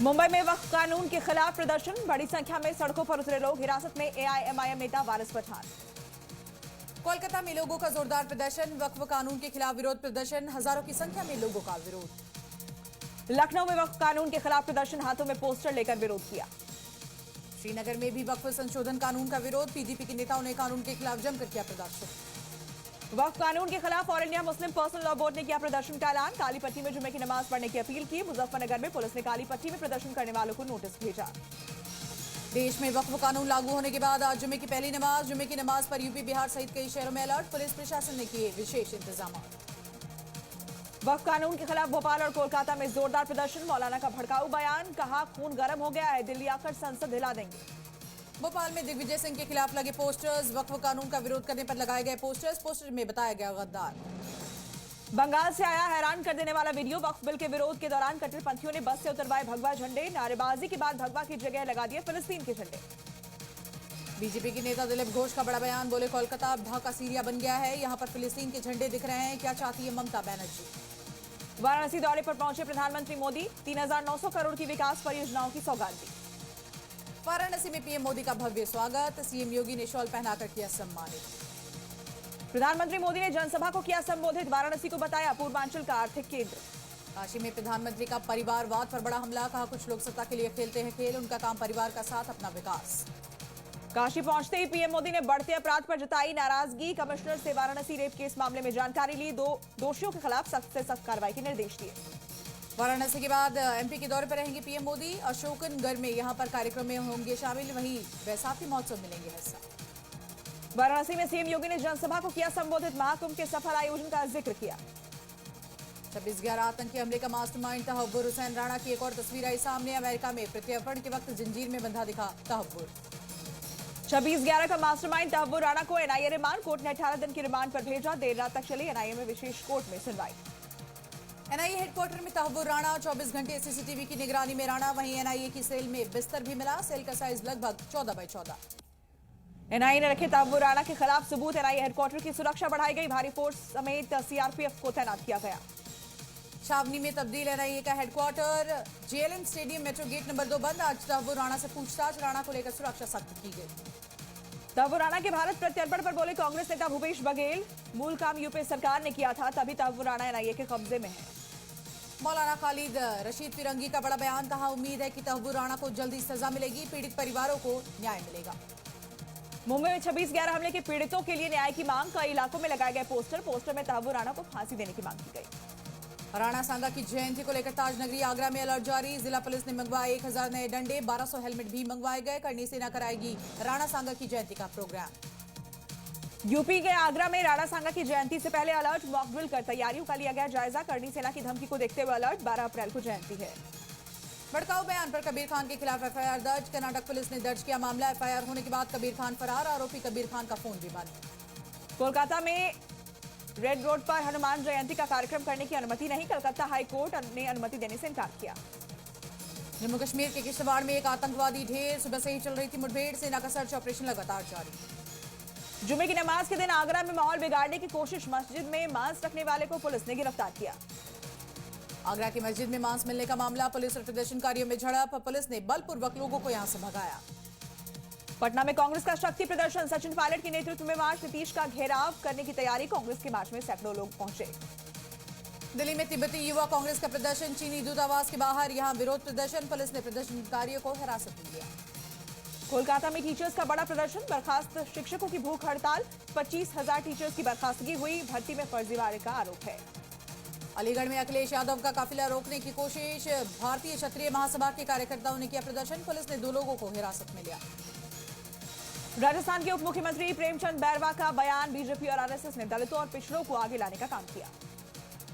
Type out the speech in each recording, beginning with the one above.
मुंबई में वक्फ कानून के खिलाफ प्रदर्शन, बड़ी संख्या में सड़कों पर उतरे लोग, हिरासत में एआईएमआईएम नेता वारिस पठान। कोलकाता में लोगों का जोरदार प्रदर्शन, वक्फ कानून के खिलाफ विरोध प्रदर्शन, हजारों की संख्या में लोगों का विरोध। लखनऊ में वक्फ कानून के खिलाफ प्रदर्शन, हाथों में पोस्टर लेकर विरोध किया। श्रीनगर में भी वक्फ संशोधन कानून का विरोध, पीडीपी के नेताओं ने कानून के खिलाफ जमकर किया प्रदर्शन। वक्फ कानून के खिलाफ all India Muslim personal law board ने किया प्रदर्शन का ऐलान, काली पट्टी में जुमे की नमाज पढ़ने की अपील की। मुजफ्फरनगर में पुलिस ने काली पट्टी में प्रदर्शन करने वालों को नोटिस भेजा। देश में वक्फ कानून लागू होने के बाद आज जुमे की पहली नमाज, जुमे की नमाज पर यूपी बिहार सहित कई शहरों में अलर्ट, पुलिस प्रशासन ने किए विशेष इंतजाम। वक्फ कानून के खिलाफ भोपाल और कोलकाता में जोरदार प्रदर्शन, मौलाना का भड़काऊ बयान, कहा खून गर्म हो गया है, दिल्ली आकर संसद हिला देंगे। भोपाल में दिग्विजय सिंह के खिलाफ लगे पोस्टर्स, वक्फ कानून का विरोध करने पर लगाए गए पोस्टर्स, पोस्टर में बताया गया गद्दार। बंगाल से आया हैरान कर देने वाला वीडियो, वक्फ बिल के विरोध के दौरान कट्टरपंथियों ने बस से उतरवाए भगवा झंडे, नारेबाजी के बाद भगवा की जगह लगा दिए फिलिस्तीन के झंडे। बीजेपी के नेता दिलीप घोष का बड़ा बयान, बोले कोलकाता अब ढाका सीरिया बन गया है, यहां पर फिलिस्तीन के झंडे दिख रहे हैं, क्या चाहती है ममता बनर्जी। वाराणसी दौरे पर पहुंचे प्रधानमंत्री मोदी, 3900 करोड़ की विकास परियोजनाओं की सौगात दी। वाराणसी में पीएम मोदी का भव्य स्वागत, सीएम योगी ने शॉल पहनाकर किया सम्मानित। प्रधानमंत्री मोदी ने जनसभा को किया संबोधित, वाराणसी को बताया पूर्वांचल का आर्थिक केंद्र। काशी में प्रधानमंत्री का परिवारवाद पर बड़ा हमला, कहा कुछ लोग सत्ता के लिए खेलते हैं खेल, उनका काम परिवार का साथ, अपना विकास। काशी पहुंचते ही पीएम मोदी ने बढ़ते अपराध पर जताई नाराजगी, कमिश्नर से वाराणसी रेप केस मामले में जानकारी ली, दोषियों के खिलाफ सख्त से सख्त कार्रवाई के निर्देश दिए। वाराणसी के बाद एमपी के दौरे पर रहेंगे पीएम मोदी, अशोकनगढ़ में यहां पर कार्यक्रम में होंगे शामिल, वहीं बैसाखी महोत्सव में लेंगे हिस्सा। वाराणसी में सीएम योगी ने जनसभा को किया संबोधित, महाकुंभ के सफल आयोजन का जिक्र किया। 26/11 आतंकी हमले का मास्टरमाइंड तहव्वुर हुसैन राणा की एक और तस्वीर आई सामने, अमेरिका में प्रत्यर्पण के वक्त जंजीर में बंधा दिखा तहव्वुर। 26/11 का मास्टरमाइंड तहव्वुर राणा को एनआईए रिमांड, कोर्ट ने 18 दिन की रिमांड पर भेजा, देर रात तक चली एनआईए में विशेष कोर्ट में सुनवाई। एनआईए हेडक्वार्टर में तहव्वुर राणा, 24 घंटे सीसीटीवी की निगरानी में राणा, वहीं एनआईए की सेल में बिस्तर भी मिला, सेल का साइज लगभग 14x14। एनआईए ने रखे तहव्वुर राणा के खिलाफ सबूत, एनआईए हेडक्वार्टर की सुरक्षा बढ़ाई गई, भारी फोर्स समेत सीआरपीएफ को तैनात किया गया। छावनी में तब्दील एनआईए का headquarter, JLN stadium metro gate number 2 बंद, आज तहव्वुर राणा से पूछताछ, राणा को लेकर सुरक्षा सख्त की गई। तहव्वुर राणा के भारत प्रत्यर्पण पर बोले कांग्रेस नेता भूपेश बघेल, मूल काम यूपीए सरकार ने किया था, तभी तहव्वुर राणा एनआईए के कब्जे में है। मौलाना खालिद रशीद फिरंगी का बड़ा बयान, कहा उम्मीद है कि तहव्वुर राणा को जल्दी सजा मिलेगी, पीड़ित परिवारों को न्याय मिलेगा। मुंबई में 26/11 हमले के पीड़ितों के लिए न्याय की मांग, कई इलाकों में लगाए गए पोस्टर में तहव्वुर राणा को फांसी देने की मांग की गई। राणा सांगा की जयंती को लेकर ताजनगरी आगरा में अलर्ट जारी, जिला पुलिस ने मंगवाए 1000 नए डंडे, 1200 हेलमेट भी मंगवाए गए, करनी सेना कराएगी राणा सांगा की जयंती का प्रोग्राम। यूपी के आगरा में राणा सांगा की जयंती से पहले अलर्ट, मॉक ड्रिल कर तैयारियों का लिया गया जायजा, करनी सेना की धमकी को देखते हुए अलर्ट, 12 अप्रैल को जयंती है। भड़काऊ बयान पर कबीर खान के खिलाफ एफआईआर दर्ज, कर्नाटक पुलिस ने दर्ज किया मामला, एफआईआर होने के बाद कबीर खान फरार, आरोपी कबीर खान का फोन भी बंद। कोलकाता में रेड रोड पर हनुमान जयंती का कार्यक्रम करने की अनुमति नहीं, कलकत्ता हाईकोर्ट ने अनुमति देने से इनकार किया। जम्मू कश्मीर के किश्तवाड़ में एक आतंकवादी ढेर, सुबह से ही चल रही थी मुठभेड़, सेना का सर्च ऑपरेशन लगातार जारी। जुमे की नमाज के दिन आगरा में माहौल बिगाड़ने की कोशिश, मस्जिद में मांस रखने वाले को पुलिस ने गिरफ्तार किया। आगरा की मस्जिद में मांस मिलने का मामला, पुलिस और प्रदर्शनकारियों में झड़प, पुलिस ने बलपूर्वक लोगों को यहां से भगाया। पटना में कांग्रेस का शक्ति प्रदर्शन, सचिन पायलट के नेतृत्व में मार्च, नीतीश का घेराव करने की तैयारी, कांग्रेस के मार्च में सैकड़ों लोग पहुंचे। दिल्ली में तिब्बती युवा कांग्रेस का प्रदर्शन, चीनी दूतावास के बाहर यहां विरोध प्रदर्शन, पुलिस ने प्रदर्शनकारियों को हिरासत में लिया। कोलकाता में टीचर्स का बड़ा प्रदर्शन, बर्खास्त शिक्षकों की भूख हड़ताल, 25,000 टीचर्स की बर्खास्तगी हुई, भर्ती में फर्जीवाड़े का आरोप है। अलीगढ़ में अखिलेश यादव का काफिला रोकने की कोशिश, भारतीय क्षत्रिय महासभा के कार्यकर्ताओं ने किया प्रदर्शन, पुलिस ने 2 लोगों को हिरासत में लिया। राजस्थान के उप मुख्यमंत्री प्रेमचंद बैरवा का बयान, बीजेपी और आरएसएस ने दलितों और पिछड़ों को आगे लाने का काम किया।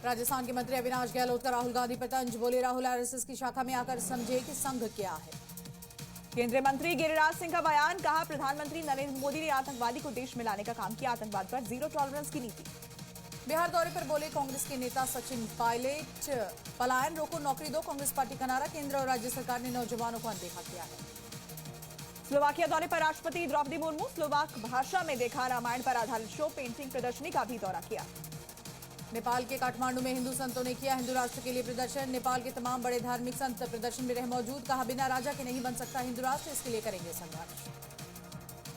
राजस्थान के मंत्री अविनाश गहलोत का राहुल गांधी पर तंज, बोले राहुल आरएसएस की शाखा में आकर समझे कि संघ क्या है। केंद्रीय मंत्री गिरिराज सिंह का बयान, कहा प्रधानमंत्री नरेंद्र मोदी ने आतंकवादी को देश में लाने का काम किया, आतंकवाद पर जीरो टॉलरेंस की नीति। बिहार दौरे पर बोले कांग्रेस के नेता सचिन पायलट, पलायन रोको नौकरी दो, कांग्रेस पार्टी का नारा, केंद्र और राज्य सरकार ने नौजवानों को अनदेखा किया है। स्लोवाकिया दौरे पर राष्ट्रपति द्रौपदी मुर्मू, स्लोवाक भाषा में देखा रामायण पर आधारित शो, पेंटिंग प्रदर्शनी का भी दौरा किया। नेपाल के काठमांडू में हिंदू संतों ने किया हिंदू राष्ट्र के लिए प्रदर्शन। नेपाल के तमाम बड़े धार्मिक संत प्रदर्शन में रहे मौजूद। कहा, बिना राजा के नहीं बन सकता हिंदू राष्ट्र, इसके लिए करेंगे संघर्ष।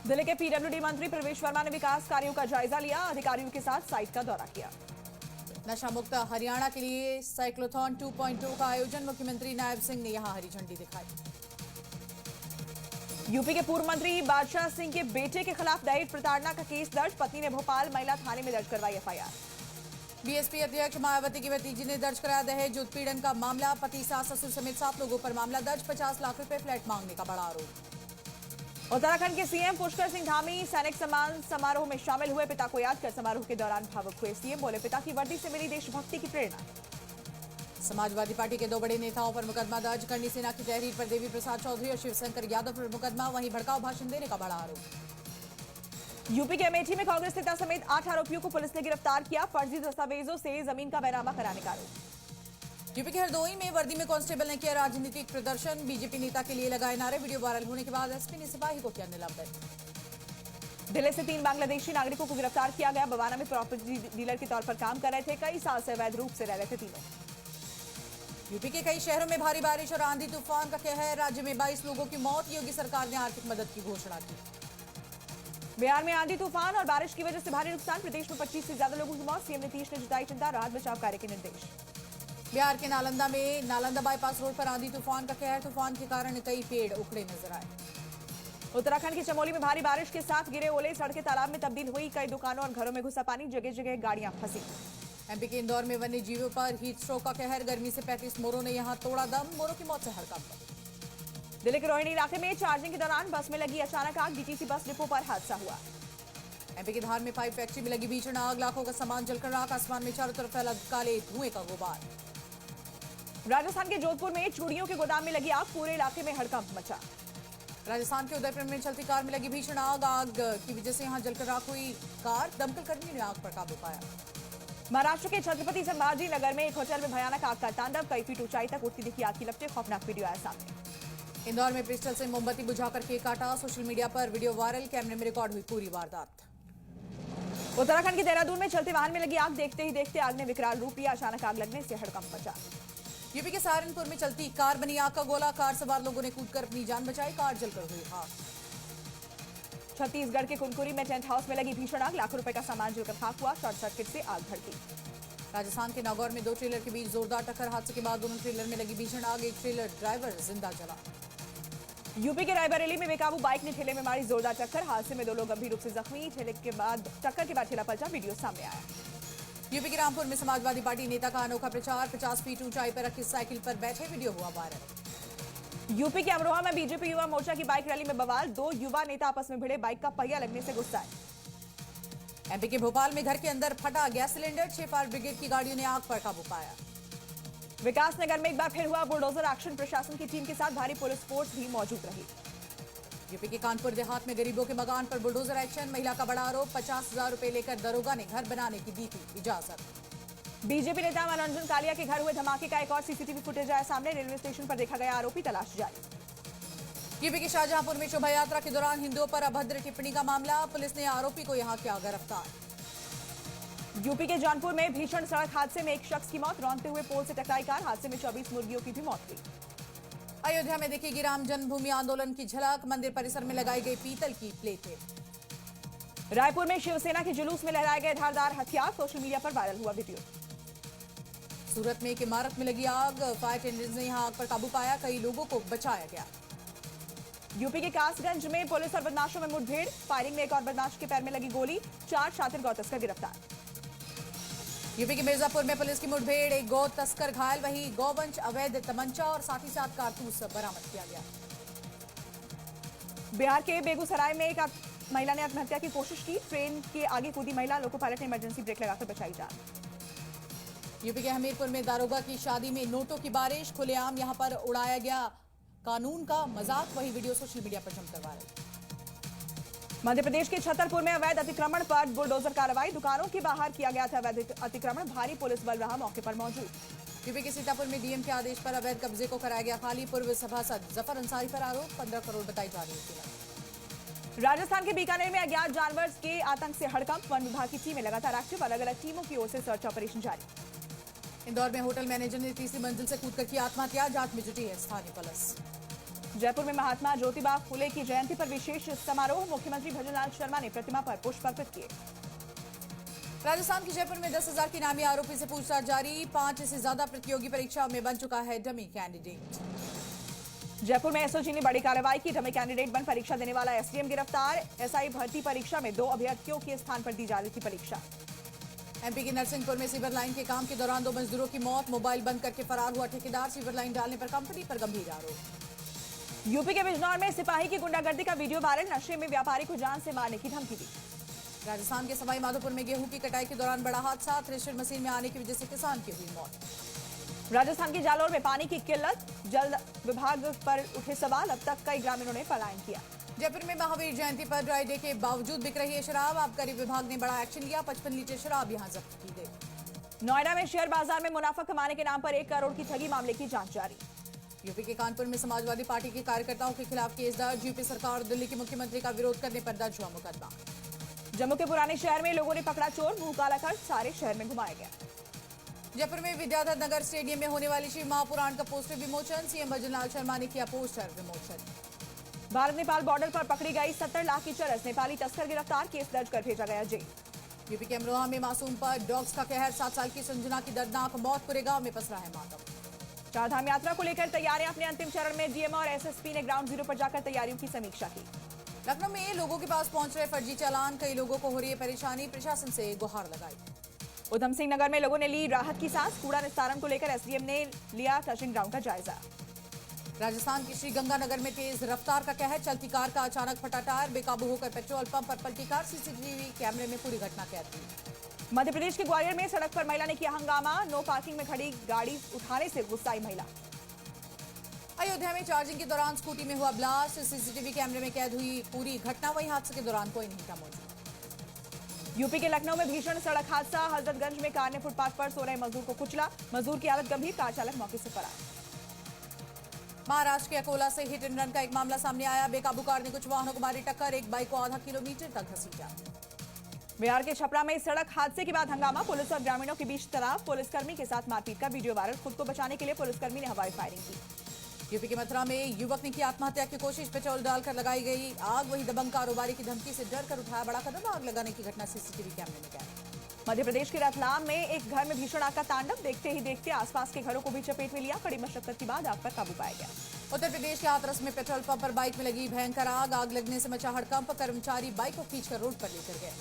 दिल्ली के पीडब्ल्यूडी मंत्री प्रवेश वर्मा ने विकास कार्यों का जायजा लिया। अधिकारियों के साथ साइट का दौरा किया। नशा मुक्त हरियाणा के लिए साइक्लोथॉन 2.0 का आयोजन। मुख्यमंत्री नायब सिंह ने यहां हरी झंडी दिखाई। यूपी के पूर्व मंत्री बादशाह सिंह के बेटे के खिलाफ दहेज प्रताड़ना का केस दर्ज। पत्नी ने भोपाल महिला थाने में दर्ज करवाई एफआईआर। बीएसपी अध्यक्ष मायावती की भतीजी ने दर्ज कराया दहेज उत्पीड़न का मामला। पति, सास, ससुर समेत 7 लोगों पर मामला दर्ज। 50 लाख रुपए फ्लैट मांगने का बड़ा आरोप। उत्तराखंड के सीएम पुष्कर सिंह धामी सैनिक सम्मान समारोह में शामिल हुए। पिता को याद कर समारोह के दौरान भावुक हुए सीएम। बोले, पिता की वर्दी से मिली देशभक्ति की प्रेरणा। समाजवादी पार्टी के 2 बड़े नेताओं पर मुकदमा दर्ज। करनी सेना की तहरीर पर देवी प्रसाद चौधरी और शिवशंकर यादव पर मुकदमा। वहीं भड़काऊ भाषण देने का बड़ा आरोप। यूपी के अमेठी में कांग्रेस नेता समेत 8 आरोपियों को पुलिस ने गिरफ्तार किया। फर्जी दस्तावेजों से जमीन का बैनामा कराने का आरोप। यूपी के हरदोई में वर्दी में कांस्टेबल ने किया राजनीतिक प्रदर्शन। बीजेपी नेता के लिए लगाए नारे। वीडियो वायरल होने के बाद एसपी ने सिपाही को किया निलंबित। दिल्ली से 3 बांग्लादेशी नागरिकों को गिरफ्तार किया गया। बवाना में प्रॉपर्टी डीलर के तौर पर काम कर रहे थे। कई साल से अवैध रूप से रह रहे थे तीनों। यूपी के कई शहरों में भारी बारिश और आंधी तूफान का कहर। राज्य में 22 लोगों की मौत। योगी सरकार ने आर्थिक मदद की घोषणा की। बिहार में आंधी तूफान और बारिश की वजह से भारी नुकसान। प्रदेश में 25 से ज्यादा लोगों की मौत। सीएम नीतीश ने जताई चिंता। राहत बचाव कार्य के निर्देश। बिहार के नालंदा में नालंदा बाईपास रोड पर आंधी तूफान का कहर। तूफान के कारण कई पेड़ उखड़े नजर आए। उत्तराखंड के चमोली में भारी बारिश के साथ गिरे ओले। सड़कें तालाब में तब्दील हुई। कई दुकानों और घरों में घुसा पानी। जगह जगह गाड़ियां फंसी। एमपी के इंदौर में वन्य जीवों पर हीट स्ट्रोक का कहर। गर्मी से 35 मोरों ने यहां तोड़ा दम। मोरों की मौत से हड़कंप। दिल्ली के रोहिणी इलाके में चार्जिंग के दौरान बस में लगी अचानक आग। डीटीसी बस डिपो पर हादसा हुआ। एमपी के धार में पाइप फैक्ट्री में लगी भीषण आग। लाखों का सामान जलकर राख। आसमान में चारों तरफ फैला काले धुएं का गुबार। राजस्थान के जोधपुर में चूड़ियों के गोदाम में लगी आग। पूरे इलाके में हड़कंप मचा। राजस्थान के उदयपुर में चलती कार में लगी भीषण आग। आग की वजह से यहां जलकर राख हुई कार। दमकल कर्मियों ने आग पर काबू पाया। महाराष्ट्र के छत्रपति संभाजी नगर में एक होटल में भयानक आग का तांडव। कई फीट ऊंचाई तक उठती दिखी आग की लपटें। खौफनाक वीडियो आया सामने। इंदौर में पिस्टल से मोमबत्ती बुझाकर केक काटा। सोशल मीडिया पर वीडियो वायरल। कैमरे में रिकॉर्ड हुई पूरी वारदात। उत्तराखंड के देहरादून में चलते वाहन में लगी आग। देखते ही देखते आग ने विकराल रूप लिया। अचानक आग लगने से हड़कंप मचा। यूपी के सहारनपुर में चलती कार बनी आग का गोला। कार सवार लोगों ने कूदकर अपनी जान बचाई। कार जलकर हुई खाक। छत्तीसगढ़ के कुनकुरी में टेंट हाउस में लगी भीषण आग। लाखों रुपए का सामान जलकर खाक हुआ। शॉर्ट सर्किट से आग भड़की। राजस्थान के नागौर में 2 ट्रेलर के बीच जोरदार टक्कर। हादसे के बाद दोनों ट्रेलर में लगी भीषण आग। एक ट्रेलर ड्राइवर जिंदा जला। यूपी के रायबरेली में बेकाबू बाइक ने ठेले में मारी जोरदार टक्कर। हादसे में 2 लोग गंभीर रूप से जख्मी। टक्कर के बाद ठेला पलटा। वीडियो सामने आया। यूपी के रामपुर में समाजवादी पार्टी नेता का अनोखा प्रचार। 50 फीट ऊंचाई पर रखी साइकिल पर बैठे। वीडियो हुआ वायरल। यूपी के अमरोहा में बीजेपी युवा मोर्चा की बाइक रैली में बवाल। 2 युवा नेता आपस में भिड़े। बाइक का पहिया लगने से गुस्साए। एमपी के भोपाल में घर के अंदर फटा गैस सिलेंडर। 6 फायर ब्रिगेड की गाड़ियों ने आग पर काबू पाया। विकासनगर में एक बार फिर हुआ बुलडोजर एक्शन। प्रशासन की टीम के साथ भारी पुलिस फोर्स भी मौजूद रही। यूपी के कानपुर देहात में गरीबों के मकान पर बुलडोजर एक्शन। महिला का बड़ा आरोप। 50,000 रुपए लेकर दरोगा ने घर बनाने की दी थी इजाजत। बीजेपी नेता मनोरंजन कालिया के घर हुए धमाके का एक और सीसीटीवी फुटेज आया सामने। रेलवे स्टेशन पर देखा गया आरोपी। तलाश जारी। यूपी के शाहजहांपुर में शोभा यात्रा के दौरान हिंदुओं पर अभद्र टिप्पणी का मामला। पुलिस ने आरोपी को यहां किया गिरफ्तार। यूपी के जौनपुर में भीषण सड़क हादसे में एक शख्स की मौत। रौंदते हुए पोल से टकराई कार। हादसे में 24 मुर्गियों की भी मौत हुई। अयोध्या में देखेगी राम जन्मभूमि आंदोलन की झलक। मंदिर परिसर में लगाई गई पीतल की प्लेटें। रायपुर में शिवसेना के जुलूस में लहराए गए धारदार हथियार। सोशल मीडिया पर वायरल हुआ वीडियो। सूरत में एक इमारत में लगी आग। फायर टेंडर्स ने यहां आग पर काबू पाया। कई लोगों को बचाया गया। यूपी के कासगंज में पुलिस और बदमाशों में मुठभेड़। फायरिंग में एक और बदमाश के पैर में लगी गोली। 4 शातिर गौ तस्कर गिरफ्तार। यूपी के मिर्जापुर में पुलिस की मुठभेड़। एक गौ तस्कर घायल। वहीं गौवंश अवैध तमंचा और साथ ही साथ कारतूस बरामद किया गया। बिहार के बेगूसराय में एक महिला ने आत्महत्या की कोशिश की। ट्रेन के आगे कूदी महिला। लोको पायलट ने इमरजेंसी ब्रेक लगाकर बचाई जान। यूपी के हमीरपुर में दारोगा की शादी में नोटों की बारिश। खुलेआम यहां पर उड़ाया गया कानून का मजाक। वही वीडियो सोशल मीडिया पर जमकर वायरल। मध्य प्रदेश के छतरपुर में अवैध अतिक्रमण पर बुलडोजर कार्रवाई। दुकानों के बाहर किया गया था अवैध अतिक्रमण। भारी पुलिस बल रहा मौके पर मौजूद। यूपी के सीतापुर में डीएम के आदेश पर अवैध कब्जे को कराया गया खाली। पूर्व सभासद जफर अंसारी पर आरोप। 15 करोड़ बताई जा रही है कीमत। राजस्थान के बीकानेर में अज्ञात जानवर के आतंक से हड़कंप। वन विभाग की टीमें लगातार एक्टिव, अलग अलग टीमों की ओर से सर्च ऑपरेशन जारी। इंदौर में होटल मैनेजर ने तीसरी मंजिल से कूदकर की आत्महत्या, जांच में जुटी है स्थानीय पुलिस। जयपुर में महात्मा ज्योतिबा फुले की जयंती पर विशेष समारोह। मुख्यमंत्री भजनलाल शर्मा ने प्रतिमा पर पुष्प अर्पित किए। राजस्थान के जयपुर में 10,000 की नामी आरोपी से पूछताछ जारी। 5 से ज्यादा प्रतियोगी परीक्षाओं में बन चुका है डमी कैंडिडेट। जयपुर में एसओजी ने बड़ी कार्रवाई की। डमी कैंडिडेट बन परीक्षा देने वाला एसडीएम गिरफ्तार। एसआई भर्ती परीक्षा में 2 अभ्यर्थियों के स्थान पर दी जा रही थी परीक्षा। एमपी के नरसिंहपुर में सीवर लाइन के काम के दौरान 2 मजदूरों की मौत। मोबाइल बंद करके फरार हुआ ठेकेदार। सीवर लाइन डालने पर कंपनी पर गंभीर आरोप। यूपी के बिजनौर में सिपाही की गुंडागर्दी का वीडियो वायरल। नशे में व्यापारी को जान से मारने की धमकी दी। राजस्थान के सवाई माधोपुर में गेहूं की कटाई के दौरान बड़ा हादसा। थ्रेशर मशीन में आने की वजह से किसान की हुई मौत। राजस्थान की जालौर में पानी की किल्लत। जल विभाग पर उठे सवाल। अब तक कई ग्रामीणों ने पलायन किया। जयपुर में महावीर जयंती पर ड्राई डे के बावजूद बिक रही है शराब। आबकारी विभाग ने बड़ा एक्शन लिया। 55 लीटर शराब यहां जब्त की गई। नोएडा में शेयर बाजार में मुनाफा कमाने के नाम पर 1 करोड़ की ठगी मामले की जांच जारी। यूपी के कानपुर में समाजवादी पार्टी के कार्यकर्ताओं के खिलाफ केस दर्ज। यूपी सरकार और दिल्ली के मुख्यमंत्री का विरोध करने पर दर्ज हुआ मुकदमा। जम्मू के पुराने शहर में लोगों ने पकड़ा चोर। मुंह काला कर सारे शहर में घुमाया गया। जयपुर में विद्याधर नगर स्टेडियम में होने वाली शिव महापुराण का पोस्टर विमोचन। सीएम भजनलाल शर्मा ने किया पोस्टर विमोचन। भारत नेपाल बॉर्डर पर पकड़ी गई 70 लाख की चरस। नेपाली तस्कर गिरफ्तार। केस दर्ज कर भेजा गया जेल। यूपी के अमरोहा में मासूम पर डॉग्स का कहर। 7 साल की संजना की दर्दनाक मौत। पूरे गांव में पसरा है मातम। चारधाम यात्रा को लेकर तैयारियां अपने अंतिम चरण में। डीएम और एसएसपी ने ग्राउंड जीरो पर जाकर तैयारियों की समीक्षा की। लखनऊ में लोगों के पास पहुंच रहे फर्जी चालान। कई लोगों को हो रही है परेशानी। प्रशासन से गुहार लगाई। उधम सिंह नगर में लोगों ने ली राहत की सांस। कूड़ा निस्तारण को लेकर एसडीएम ने लिया टचिंग ग्राउंड का जायजा। राजस्थान के श्रीगंगानगर में तेज रफ्तार का कहर। चलती कार का अचानक फटा टायर। बेकाबू होकर पेट्रोल पंप पर पलटी कार। सीसीटीवी कैमरे में पूरी घटना कैद हुई। मध्य प्रदेश के ग्वालियर में सड़क पर महिला ने किया हंगामा। नो पार्किंग में खड़ी गाड़ी उठाने से गुस्साई महिला। अयोध्या में चार्जिंग के दौरान स्कूटी में हुआ ब्लास्ट। सीसीटीवी कैमरे में कैद हुई पूरी घटना। वहीं हादसे के दौरान कोई नहीं था मौजूद। यूपी के लखनऊ में भीषण सड़क हादसा। हजरतगंज में कार ने फुटपाथ पर सो रहे मजदूर को कुचला। मजदूर की हालत गंभीर। कार चालक मौके से फरार। महाराष्ट्र के अकोला से हिट एंड रन का एक मामला सामने आया। बेकाबू कार ने कुछ वाहनों को मारी टक्कर। एक बाइक को आधा किलोमीटर तक घसीटा। बिहार के छपरा में सड़क हादसे के बाद हंगामा। पुलिस और ग्रामीणों के बीच तनाव। पुलिसकर्मी के साथ मारपीट का वीडियो वायरल। खुद को बचाने के लिए पुलिसकर्मी ने हवाई फायरिंग की। यूपी के मथुरा में युवक ने की आत्महत्या की कोशिश। पेट्रोल डालकर लगाई गई आग। वही दबंग कारोबारी की धमकी से डर कर उठाया बड़ा कदम। आग लगाने की घटना सीसीटीवी कैमरे में कैद। मध्य प्रदेश के रतलाम में एक घर में भीषण आग का तांडव। देखते ही देखते आसपास के घरों को भी चपेट में लिया। कड़ी मशक्कत के बाद आग पर काबू पाया गया। उत्तर प्रदेश के हाथरस में पेट्रोल पंप पर बाइक में लगी भयंकर आग। आग लगने से मचा हड़कंप। कर्मचारी बाइक को खींचकर रोड पर लेकर गए।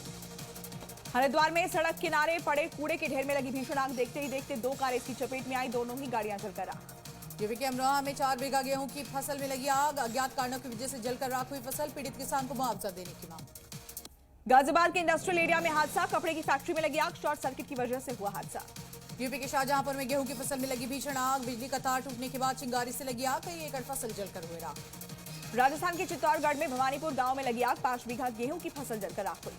हरिद्वार में सड़क किनारे पड़े कूड़े के ढेर में लगी भीषण आग। देखते ही देखते 2 कारें इसकी चपेट में आई। दोनों ही गाड़ियां जलकर राख। यूपी के अमरोहा में 4 बीघा गेहूं की फसल में लगी आग। अज्ञात कारणों की वजह से जलकर राख हुई फसल। पीड़ित किसान को मुआवजा देने की मांग। गाजियाबाद के इंडस्ट्रियल एरिया में हादसा। कपड़े की फैक्ट्री में लगी आग। शॉर्ट सर्किट की वजह से हुआ हादसा। यूपी के शाहजहांपुर में गेहूं की फसल में लगी भीषण आग। बिजली का तार टूटने के बाद चिंगारी से लगी आग। कई एकड़ फसल जलकर हुए राख। राजस्थान के चित्तौड़गढ़ में भवानीपुर गांव में लगी आग। 5 बीघा गेहूं की फसल जलकर राख हुई।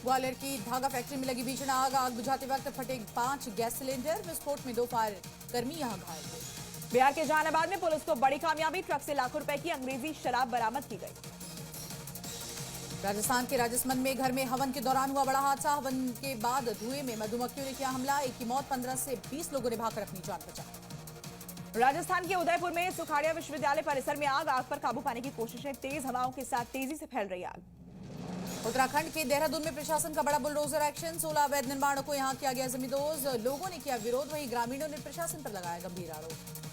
ग्वालियर की धागा फैक्ट्री में लगी भीषण आग। आग बुझाते वक्त फटे 5 गैस सिलेंडर। विस्फोट में 2 फायर कर्मी यहां घायल हुए। बिहार के जहानाबाद में पुलिस को बड़ी कामयाबी। ट्रक से लाखों रुपए की अंग्रेजी शराब बरामद की गई। राजस्थान के राजसमंद में घर में हवन के दौरान हुआ बड़ा हादसा। हवन के बाद धुएं में मधुमक्खियों ने किया हमला। एक की मौत। 15 से 20 लोगों ने भागकर अपनी जान बचाई। राजस्थान के उदयपुर में सुखाड़िया विश्वविद्यालय परिसर में आग। आग पर काबू पाने की कोशिशें। तेज हवाओं के साथ तेजी से फैल रही आग। उत्तराखंड के देहरादून में प्रशासन का बड़ा बुलडोजर एक्शन। 16 अवैध निर्माणों को यहां किया गया जमींदोज। लोगों ने किया विरोध। वहीं ग्रामीणों ने प्रशासन पर लगाया गंभीर आरोप।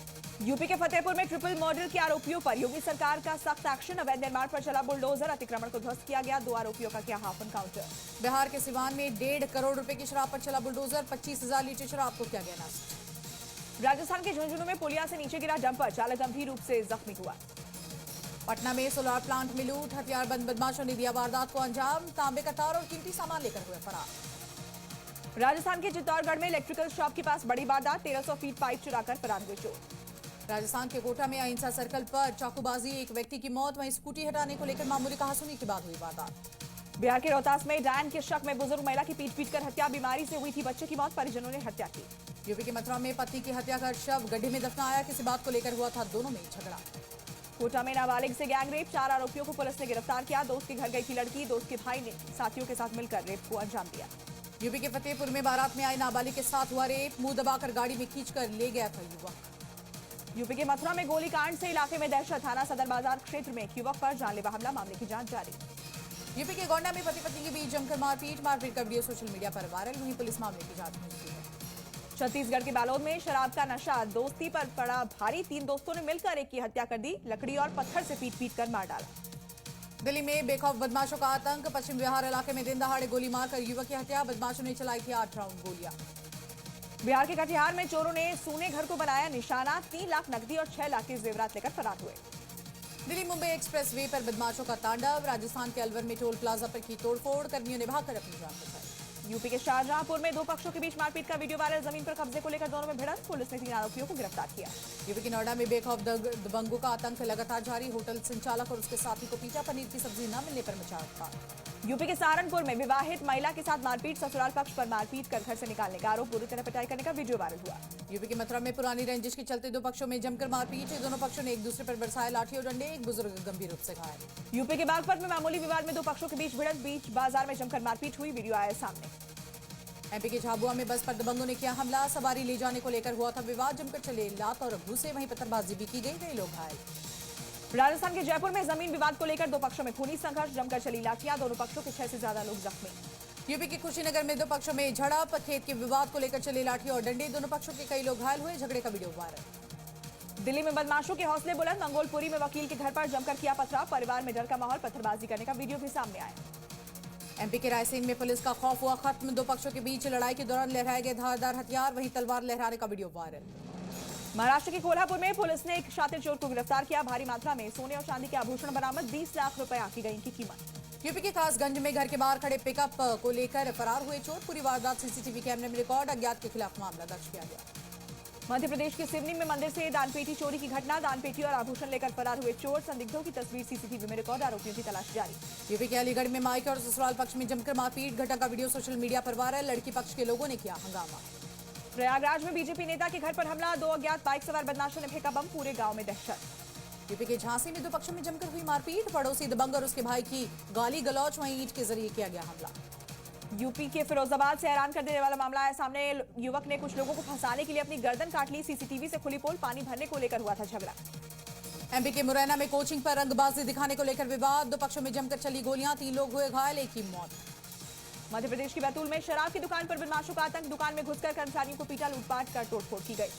यूपी के फतेहपुर में ट्रिपल मर्डर के आरोपियों पर योगी सरकार का सख्त एक्शन। अवैध निर्माण पर चला बुलडोजर। अतिक्रमण को ध्वस्त किया गया। 2 आरोपियों का किया हाफ एनकाउंटर। बिहार के सिवान में 1.5 करोड़ रुपए की शराब पर चला बुलडोजर। 25,000 लीटर शराब को किया गया नष्ट। राजस्थान के झुंझुनू में पुलिया से नीचे गिरा डंपर। चालक गंभीर रूप से जख्मी हुआ। पटना में सोलार प्लांट में लूट। हथियारबंद बदमाशों ने दिया वारदात को अंजाम। तांबे का तार और कीमती सामान लेकर हुए फरार। राजस्थान के चित्तौड़गढ़ में इलेक्ट्रिकल शॉप के पास बड़ी वारदात। 1300 फीट पाइप चुराकर फरार हुए चोर। राजस्थान के कोटा में अहिंसा सर्कल पर चाकूबाजी। एक व्यक्ति की मौत। वहीं स्कूटी हटाने को लेकर मामूली कहासुनी के बाद हुई वारदात। बिहार के रोहतास में डायन के शक में बुजुर्ग महिला की पीट कर हत्या। बीमारी से हुई थी बच्चे की मौत। परिजनों ने हत्या की। यूपी के मथुरा में पति की हत्या कर शव गड्ढे में दफनाया। किसी बात को लेकर हुआ था दोनों में झगड़ा। कोटा में नाबालिग से गैंग रेप, 4 आरोपियों को पुलिस ने गिरफ्तार किया। दोस्त के घर गई थी लड़की, दोस्त के भाई ने साथियों के साथ मिलकर रेप को अंजाम दिया। यूपी के फतेहपुर में बारात में आई नाबालिग के साथ हुआ रेप, मुंह दबाकर गाड़ी में खींचकर ले गया था युवक। यूपी के मथुरा में गोलीकांड से इलाके में दहशत, थाना सदर बाजार क्षेत्र में एक युवक पर जानलेवा हमला, मामले की जांच जारी। यूपी के गोंडा में पति पत्नी के बीच जमकर मारपीट का वीडियो सोशल मीडिया पर वायरल, वहीं पुलिस मामले की जांच में जुटी है। छत्तीसगढ़ के बालोद में शराब का नशा, दोस्ती पर पड़ा भारी, 3 दोस्तों ने मिलकर एक की हत्या कर दी, लकड़ी और पत्थर से पीट कर मार डाला। दिल्ली में बेखौफ बदमाशों का आतंक, पश्चिम बिहार इलाके में दिन दहाड़े गोली मारकर युवक की हत्या, बदमाशों ने चलाई थी 8 राउंड गोलियां। बिहार के कटिहार में चोरों ने सोने घर को बनाया निशाना, 3 लाख नकदी और 6 लाख के जेवरात लेकर फरार हुए। दिल्ली मुंबई एक्सप्रेस वे पर बदमाशों का तांडव, राजस्थान के अलवर में टोल प्लाजा पर की तोड़फोड़, कर्मियों ने भागकर अपनी जान बचाई। यूपी के शाहजहांपुर में 2 पक्षों के बीच मारपीट का वीडियो वायरल, जमीन पर कब्जे को लेकर दोनों में भिड़ंत, पुलिस ने 3 आरोपियों को गिरफ्तार किया। यूपी के नोएडा में बेखौफ दबंगों का आतंक लगातार जारी, होटल संचालक और उसके साथी को पीटा, पनीर की सब्जी न मिलने पर मचा उत्पात। यूपी के सहारनपुर में विवाहित महिला के साथ मारपीट, ससुराल पक्ष पर मारपीट कर घर से निकालने का आरोप, बुरी तरह पिटाई करने का वीडियो वायरल हुआ। यूपी के मथुरा में पुरानी रंजिश के चलते 2 पक्षों में जमकर मारपीट, दोनों पक्षों ने एक दूसरे पर बरसाए लाठी और डंडे, एक बुजुर्ग गंभीर रूप से घायल। यूपी के बागपत में मामूली विवाद में 2 पक्षों के बीच भिड़ंत, बीच बाजार में जमकर मारपीट हुई, वीडियो आया सामने। एमपी के झाबुआ में बस पर दबंगों ने किया हमला, सवारी ले जाने को लेकर हुआ था विवाद, जमकर चले लात और घूसे, वहीं पत्थरबाजी भी की गई, कई लोग घायल। राजस्थान के जयपुर में जमीन विवाद को लेकर 2 पक्षों में खूनी संघर्ष, जमकर चली लाठियां, दोनों पक्षों के 6 से ज्यादा लोग जख्मी। यूपी के कुशीनगर में 2 पक्षों में झड़प, खेत के विवाद को लेकर चले लाठी और डंडे, दोनों पक्षों के कई लोग घायल हुए, झगड़े का वीडियो वायरल। दिल्ली में बदमाशों के हौसले बुलंद, मंगोलपुरी में वकील के घर पर जमकर किया पथराव, परिवार में डर का माहौल, पत्थरबाजी करने का वीडियो भी सामने आया। एमपी के रायसेन में पुलिस का खौफ हुआ खत्म, 2 पक्षों के बीच लड़ाई के दौरान लहराए गए धारदार हथियार, वहीं तलवार लहराने का वीडियो वायरल। महाराष्ट्र के कोल्हापुर में पुलिस ने एक शातिर चोर को गिरफ्तार किया, भारी मात्रा में सोने और चांदी के आभूषण बरामद, 20 लाख रुपए आंकी गई इनकी कीमत। यूपी के कासगंज में घर के बाहर खड़े पिकअप को लेकर फरार हुए चोर, पूरी वारदात सीसीटीवी कैमरे में रिकॉर्ड, अज्ञात के खिलाफ मामला दर्ज किया गया। मध्य प्रदेश के सिवनी में मंदिर से दानपेटी चोरी की घटना, दानपेटी और आभूषण लेकर फरार हुए चोर, संदिग्धों की तस्वीर सीसीटीवी में रिकॉर्ड, आरोपियों की तलाश जारी। यूपी के अलीगढ़ में मायके और ससुराल पक्ष में जमकर मारपीट, घटना का वीडियो सोशल मीडिया पर वायरल, लड़की पक्ष के लोगों ने किया हंगामा। प्रयागराज में बीजेपी नेता के घर पर हमला, 2 अज्ञात बाइक सवार बदमाशों ने फेंका बम, पूरे गांव में दहशत। यूपी के झांसी में 2 पक्षों में जमकर हुई मारपीट, पड़ोसी दबंग और उसके भाई की गाली गलौच, वहीं ईंट के जरिए किया गया हमला। यूपी के फिरोजाबाद से हैरान कर देने वाला मामला आया सामने, युवक ने कुछ लोगों को फंसाने के लिए अपनी गर्दन काट ली, सीसीटीवी से खुली पोल, पानी भरने को लेकर हुआ था झगड़ा। एमपी के मुरैना में कोचिंग पर रंगबाजी दिखाने को लेकर विवाद, 2 पक्षों में जमकर चली गोलियां, 3 लोग हुए घायल, एक की मौत। मध्य प्रदेश के बैतूल में शराब की दुकान पर बदमाशों का आतंक, दुकान में घुसकर कर्मचारियों को पीटा, लूटपाट कर तोड़फोड़ की गई।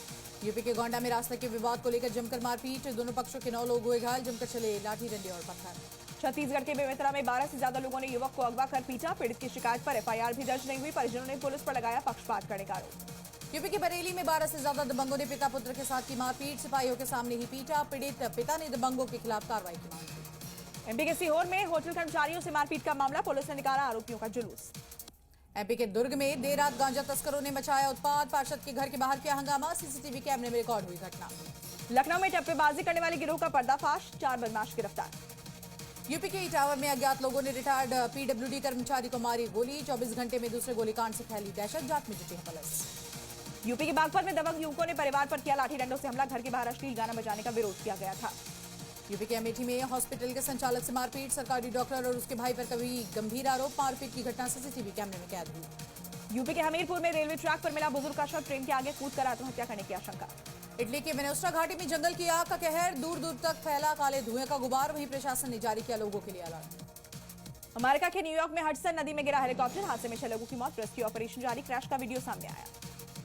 यूपी के गोंडा में रास्ते के विवाद को लेकर जमकर मारपीट, दोनों पक्षों के 9 लोग हुए घायल, जमकर चले लाठी डंडे और पत्थर। छत्तीसगढ़ के बेमेतरा में 12 से ज्यादा लोगों ने युवक को अगवा कर पीटा, पीड़ित की शिकायत पर एफआईआर भी दर्ज नहीं हुई, परिजनों ने पुलिस पर लगाया पक्षपात करने का आरोप। यूपी के बरेली में 12 से ज्यादा दबंगों ने पिता पुत्र के साथ की मारपीट, सिपाहियों के सामने ही पीटा, पीड़ित पिता ने दबंगों के खिलाफ कार्रवाई की मांग की। एमपी के सीहोर में होटल कर्मचारियों से मारपीट का मामला, पुलिस ने निकाला आरोपियों का जुलूस। एमपी के दुर्ग में देर रात गांजा तस्करों ने मचाया उत्पात, पार्षद के घर के बाहर किया हंगामा, सीसीटीवी कैमरे में रिकॉर्ड हुई घटना। लखनऊ में टप्पेबाजी करने वाले गिरोह का पर्दाफाश, 4 बदमाश गिरफ्तार। यूपी के इटावा में अज्ञात लोगों ने रिटायर्ड पीडब्ल्यूडी कर्मचारी को मारी गोली, 24 घंटे में दूसरे गोलीकांड से फैली दहशत, जांच में जुटी है पुलिस। यूपी के बागपत में दबंग युवकों ने परिवार पर किया लाठी डंडों से हमला, घर के बाहर अश्लील गाना बजाने का विरोध किया गया था। यूपी के अमेठी में हॉस्पिटल के संचालक से मारपीट, सरकारी डॉक्टर और उसके भाई पर कभी गंभीर आरोप, मारपीट की घटना सीसीटीवी कैमरे में कैद हुई। यूपी के हमीरपुर में रेलवे ट्रैक पर मिला बुजुर्ग का शव, ट्रेन के आगे कूदकर आत्महत्या करने की आशंका। इटली के वेनोस्ट्रा घाटी में जंगल की आग का कहर, दूर दूर तक फैला काले धुएं का गुबार, वहीं प्रशासन ने जारी किया लोगों के लिए अलर्ट। अमेरिका के न्यूयॉर्क में हडसन नदी में गिरा हेलीकॉप्टर, हादसे में 6 लोगों की मौत, रेस्क्यू ऑपरेशन जारी, क्रैश का वीडियो सामने आया।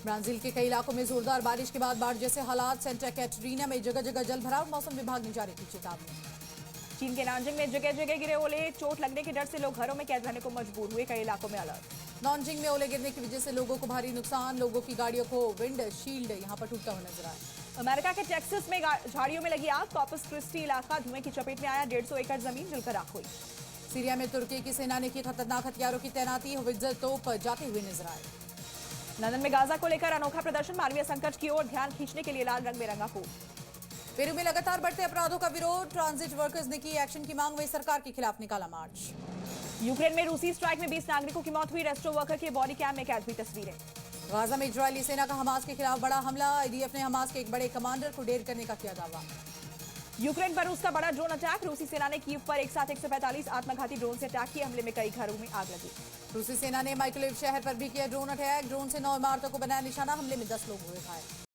ब्राजील के कई इलाकों में जोरदार बारिश के बाद बाढ़ जैसे हालात, सेंटा कैटरीना में जगह जगह जल भराव, मौसम विभाग ने जारी की चेतावनी। चीन के नानजिंग में जगह जगह गिरे ओले, चोट लगने के डर से लोग घरों में कैद रहने को मजबूर हुए, कई इलाकों में अलर्ट। नानजिंग में ओले गिरने की वजह से लोगों को भारी नुकसान, लोगों की गाड़ियों को विंड शील्ड यहां पर टूटता हुआ नजर आया। अमेरिका के टेक्सास में झाड़ियों में लगी आग, कॉर्पस क्रिस्टी इलाका धुएं की चपेट में आया, 150 एकड़ जमीन जलकर राख हुई। सीरिया में तुर्की की सेना ने की खतरनाक हथियारों की तैनाती, हवित्जर तोप जाते हुए नजर आए। लंदन में गाजा को लेकर अनोखा प्रदर्शन, मानवीय संकट की ओर ध्यान खींचने के लिए लाल रंग बेरंगा फूल। पेरू में लगातार बढ़ते अपराधों का विरोध, ट्रांजिट वर्कर्स ने की एक्शन की मांग, वही सरकार के खिलाफ निकाला मार्च। यूक्रेन में रूसी स्ट्राइक में 20 नागरिकों की मौत हुई, रेस्टो वर्कर के बॉडी कैम में कैद हुई तस्वीरें। गाजा में इजरायली सेना का हमास के खिलाफ बड़ा हमला, आईडीएफ ने हमास के एक बड़े कमांडर को ढेर करने का किया दावा। यूक्रेन पर रूस का बड़ा ड्रोन अटैक। रूसी सेना ने कीव पर एक साथ 145 आत्मघाती ड्रोन से अटैक किए। हमले में कई घरों में आग लगी। रूसी सेना ने माइकोलेव शहर पर भी किया ड्रोन अटैक। ड्रोन से 9 इमारतों को बनाया निशाना। हमले में 10 लोग हुए घायल।